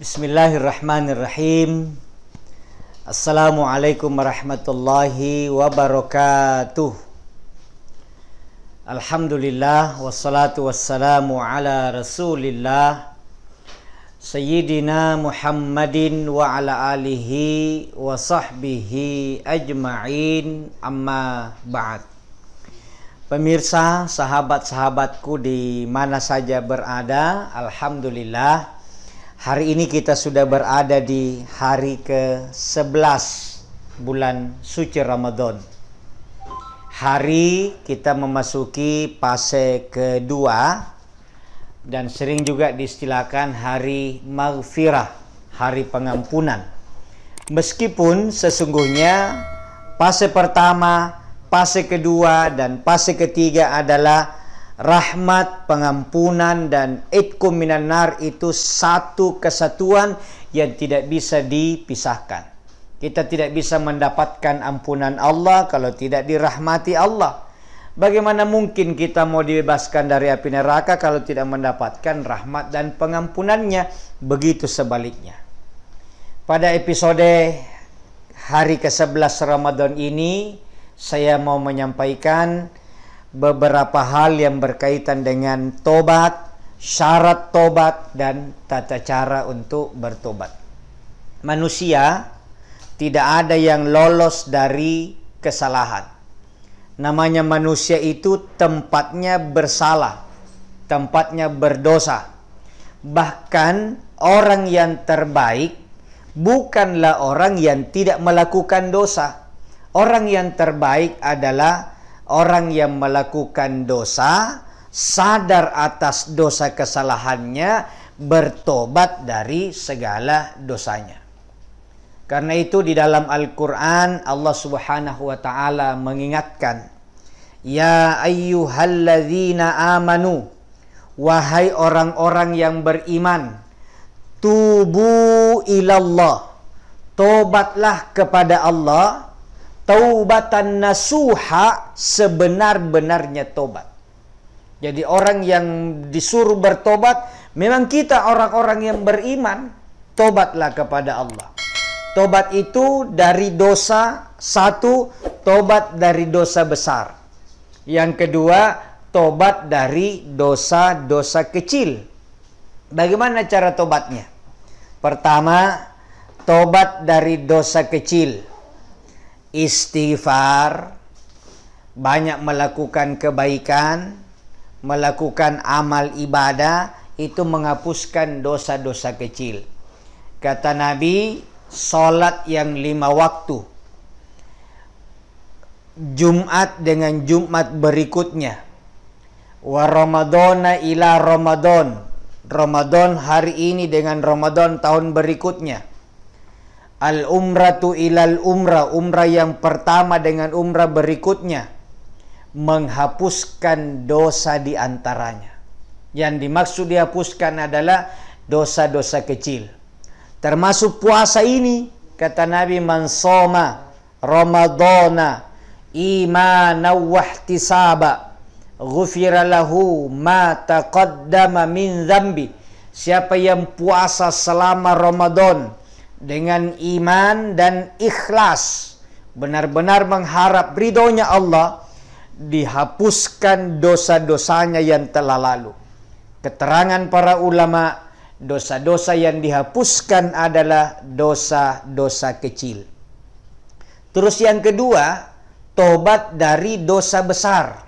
Bismillahirrahmanirrahim. Assalamualaikum warahmatullahi wabarakatuh. Alhamdulillah wassalatu wassalamu ala Rasulillah Sayyidina Muhammadin wa ala alihi wa sahbihi ajma'in, amma ba'd. Pemirsa, sahabat-sahabatku di mana saja berada, alhamdulillah hari ini kita sudah berada di hari ke-11 bulan suci Ramadan. Hari kita memasuki fase kedua dan sering juga diistilahkan hari maghfirah, hari pengampunan. Meskipun sesungguhnya fase pertama, fase kedua dan fase ketiga adalah rahmat, pengampunan, dan itqum minan nar, itu satu kesatuan yang tidak bisa dipisahkan. Kita tidak bisa mendapatkan ampunan Allah kalau tidak dirahmati Allah. Bagaimana mungkin kita mau dibebaskan dari api neraka kalau tidak mendapatkan rahmat dan pengampunannya? Begitu sebaliknya. Pada episode hari ke-11 Ramadan ini, saya mau menyampaikan beberapa hal yang berkaitan dengan tobat, syarat tobat, dan tata cara untuk bertobat. Manusia tidak ada yang lolos dari kesalahan. Namanya manusia itu tempatnya bersalah, tempatnya berdosa. Bahkan orang yang terbaik bukanlah orang yang tidak melakukan dosa. Orang yang terbaik adalah orang yang melakukan dosa, sadar atas dosa kesalahannya, bertobat dari segala dosanya. Karena itu di dalam Al-Quran Allah Subhanahu wa ta'ala mengingatkan, Ya ayyuhalladzina amanu, wahai orang-orang yang beriman, tubu ilallah, tobatlah kepada Allah, taubatan nasuha, sebenar-benarnya tobat. Jadi orang yang disuruh bertobat, memang kita orang-orang yang beriman, tobatlah kepada Allah. Tobat itu dari dosa, satu, tobat dari dosa besar. Yang kedua, tobat dari dosa-dosa kecil. Bagaimana cara tobatnya? Pertama, tobat dari dosa kecil. Istighfar, banyak melakukan kebaikan, melakukan amal ibadah, itu menghapuskan dosa-dosa kecil. Kata Nabi, salat yang 5 waktu, Jumat dengan Jumat berikutnya, wa Ramadana ila Ramadan, Ramadan hari ini dengan Ramadan tahun berikutnya, al-umratu ilal umrah, umrah yang pertama dengan umrah berikutnya, menghapuskan dosa di antaranya. Yang dimaksud dihapuskan adalah dosa-dosa kecil. Termasuk puasa ini, kata Nabi, man shoma ramadhana imanan wa ihtisaba ghufira lahu ma taqaddama min dzambi. Siapa yang puasa selama Ramadan dengan iman dan ikhlas, benar-benar mengharap ridhonya Allah, dihapuskan dosa-dosanya yang telah lalu. Keterangan para ulama, dosa-dosa yang dihapuskan adalah dosa-dosa kecil. Terus yang kedua, tobat dari dosa besar.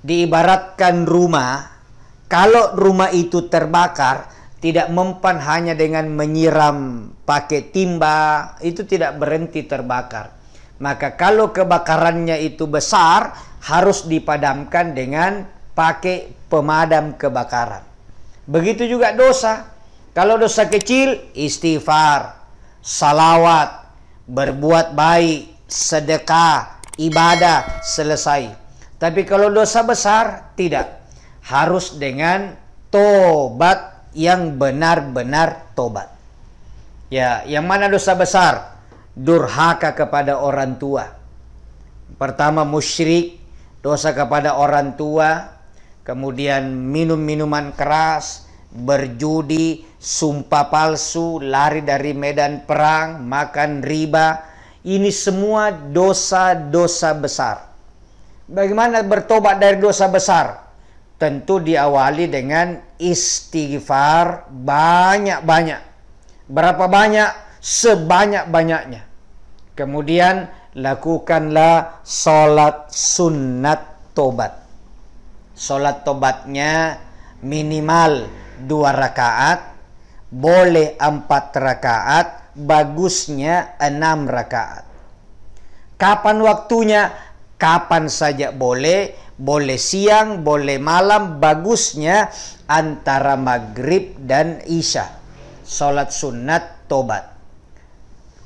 Diibaratkan rumah, kalau rumah itu terbakar, tidak mempan hanya dengan menyiram pakai timba, itu tidak berhenti terbakar. Maka kalau kebakarannya itu besar, harus dipadamkan dengan pakai pemadam kebakaran. Begitu juga dosa. Kalau dosa kecil, istighfar, salawat, berbuat baik, sedekah, ibadah, selesai. Tapi kalau dosa besar, tidak. Harus dengan tobat yang benar-benar tobat. Ya, yang mana dosa besar? Durhaka kepada orang tua. Pertama musyrik, dosa kepada orang tua, kemudian minum minuman keras, berjudi, sumpah palsu, lari dari medan perang, makan riba. Ini semua dosa-dosa besar. Bagaimana bertobat dari dosa besar? Tentu diawali dengan istighfar banyak-banyak. Berapa banyak? Sebanyak-banyaknya. Kemudian lakukanlah sholat sunat tobat. Sholat tobatnya minimal 2 rakaat, boleh 4 rakaat, bagusnya 6 rakaat. Kapan waktunya? Kapan saja boleh, boleh siang, boleh malam, bagusnya antara maghrib dan isya. Sholat sunat tobat.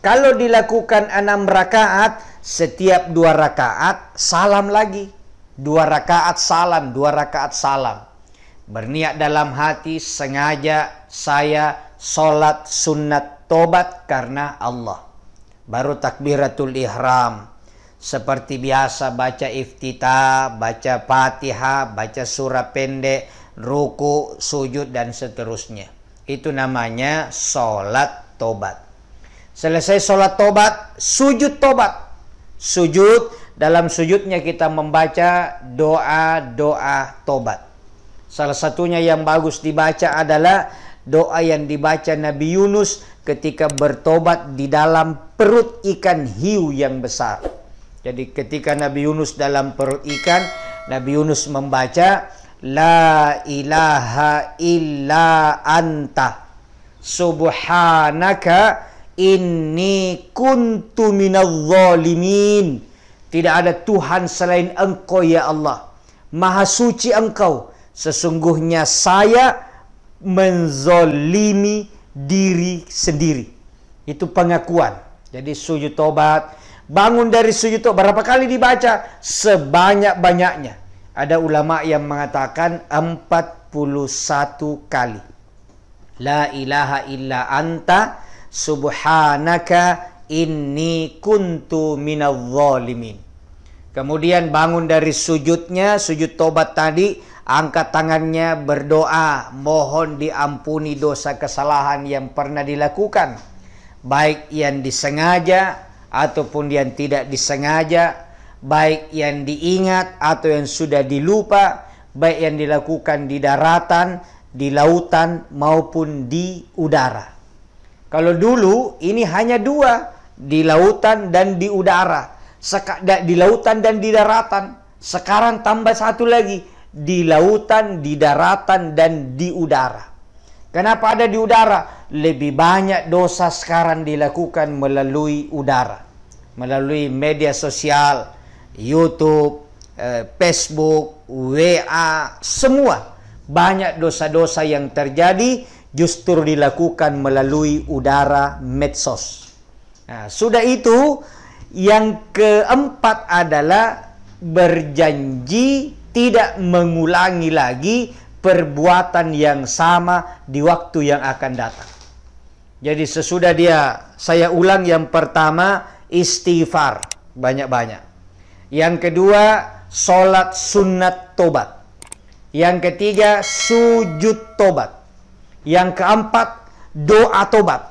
Kalau dilakukan 6 rakaat, setiap 2 rakaat salam lagi. 2 rakaat salam, 2 rakaat salam. Berniat dalam hati, sengaja saya sholat sunat tobat karena Allah. Baru takbiratul ihram. Seperti biasa baca iftitah, baca Fatihah, baca surah pendek, ruku, sujud, dan seterusnya. Itu namanya sholat tobat. Selesai sholat tobat, sujud tobat. Sujud, dalam sujudnya kita membaca doa-doa tobat. Salah satunya yang bagus dibaca adalah doa yang dibaca Nabi Yunus ketika bertobat di dalam perut ikan hiu yang besar. Jadi ketika Nabi Yunus dalam perut ikan, Nabi Yunus membaca La ilaha illa anta subhanaka inni kuntu minadh zalimin. Tidak ada Tuhan selain Engkau ya Allah. Maha suci Engkau. Sesungguhnya saya menzolimi diri sendiri. Itu pengakuan. Jadi sujud tobat. Bangun dari sujud tobat. Berapa kali dibaca? Sebanyak-banyaknya. Ada ulama yang mengatakan 41 kali. La ilaha illa anta subhanaka inni kuntu minadh zalimin. Kemudian bangun dari sujudnya, sujud tobat tadi, angkat tangannya berdoa, mohon diampuni dosa kesalahan yang pernah dilakukan, baik yang disengaja ataupun yang tidak disengaja, baik yang diingat atau yang sudah dilupa, baik yang dilakukan di daratan, di lautan maupun di udara. Kalau dulu ini hanya 2, di lautan dan di udara. Di lautan dan di daratan. Sekarang tambah 1 lagi, di lautan, di daratan, dan di udara. Kenapa ada di udara? Lebih banyak dosa sekarang dilakukan melalui udara. Melalui media sosial, YouTube, Facebook, WA, semua. Banyak dosa-dosa yang terjadi justru dilakukan melalui udara medsos. Nah, sudah itu, yang keempat adalah berjanji tidak mengulangi lagi perbuatan yang sama di waktu yang akan datang. Jadi sesudah saya ulang, yang pertama istighfar banyak-banyak. Yang kedua sholat sunat tobat. Yang ketiga sujud tobat. Yang keempat doa tobat.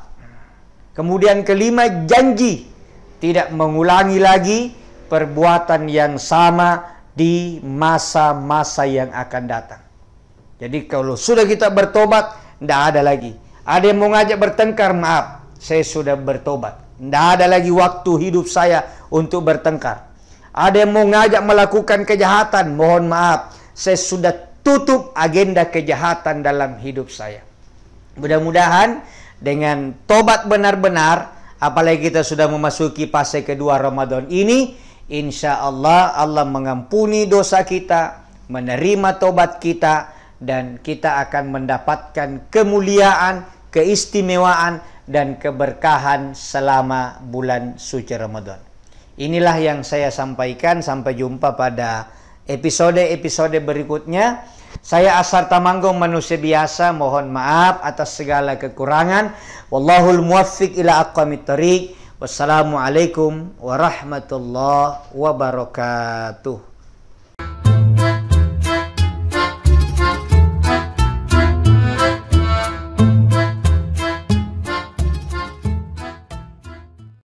Kemudian kelima janji tidak mengulangi lagi perbuatan yang sama di masa-masa yang akan datang. Jadi kalau sudah kita bertobat, tidak ada lagi. Ada yang mau ngajak bertengkar, maaf, saya sudah bertobat. Tidak ada lagi waktu hidup saya untuk bertengkar. Ada yang mau ngajak melakukan kejahatan, mohon maaf, saya sudah tutup agenda kejahatan dalam hidup saya. Mudah-mudahan dengan tobat benar-benar, apalagi kita sudah memasuki fase kedua Ramadan ini, insya Allah Allah mengampuni dosa kita, menerima tobat kita, dan kita akan mendapatkan kemuliaan, keistimewaan, dan keberkahan selama bulan suci Ramadan. Inilah yang saya sampaikan. Sampai jumpa pada episode-episode berikutnya. Saya Ashar Tamanggung, manusia biasa, mohon maaf atas segala kekurangan. Wallahul muwaffiq ila aqwamit thoriq. Wassalamualaikum warahmatullahi wabarakatuh.